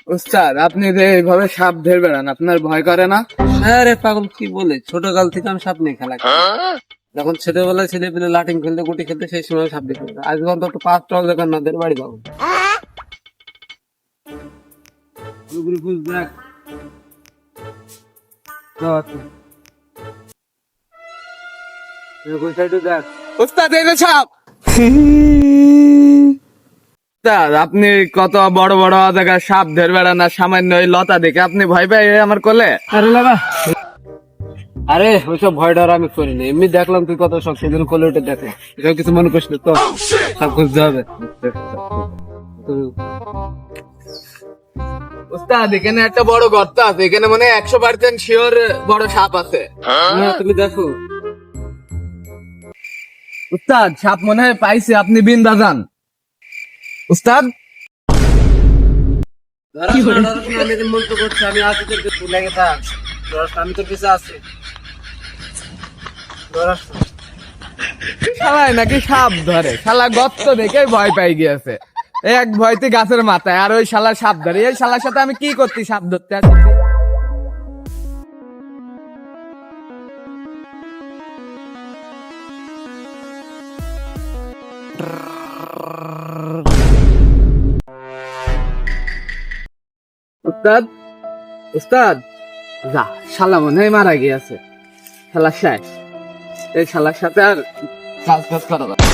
উস্তাদ, আপনি যে এইভাবে সাপ ধরে বেড়ান, আপনার ভয় করে না? আরে পাগল, কি বলে? ছোটকাল থেকে আমি সাপ নিয়ে খেলা করি। যখন ছোটবেলায় ছেলে পেলে লাটিম খেলতে, গুটি খেলতে, সেই সময় সাপ দেখে আজকে অন্তত 5টা দোকানদার বাড়ি পাবো। ঘুরে ঘুরে দেখ। ওই সাইডে দেখ। উস্তাদ, এই যে সাপ। উস্তাদ, আপনি কত বড় বড় জায়গায় সাপ ধরে বেড়ান, আর সামান্য ওই লতা দেখে আপনি ভয় পাই আমার কোলে? আরে লাগা। আরে ওইসব ভয় ডর আমি করি না, এমনি দেখলাম তুই কত শখ, সেদিন কোলে উঠে দেখে। এসব কিছু মনে করিস না তো, সব খুঁজতে হবে। উস্তাদ, এখানে একটা বড় গর্ত আছে, এখানে মানে 100% শিওর বড় সাপ আছে। হ্যাঁ, তুমি দেখো। উস্তাদ, সাপ মনে হয় পাইছে, আপনি বিন বাজান। উস্তাদ, আমি এদের মন্ত্র করছি, আমি আছি তোর পিছনে, লেগে থাক। আমি তোর পিছনে আছি। শালায় নাকি সাপ ধরে, শালা গর্ত দেখে ভয় পাই গিয়েছে। এক ভয়তে গাছের মাথায়, আর ওই শালা সাপ ধরে। এই শালার সাথে আমি কি করছি সাপ ধরতে আসছি? উস্তাদ, উস্তাদ, যা, শালা মনে হয় মারা গিয়েছে। শালা শেষ। এই শালার সাথে আর কাজ করা যাবে না।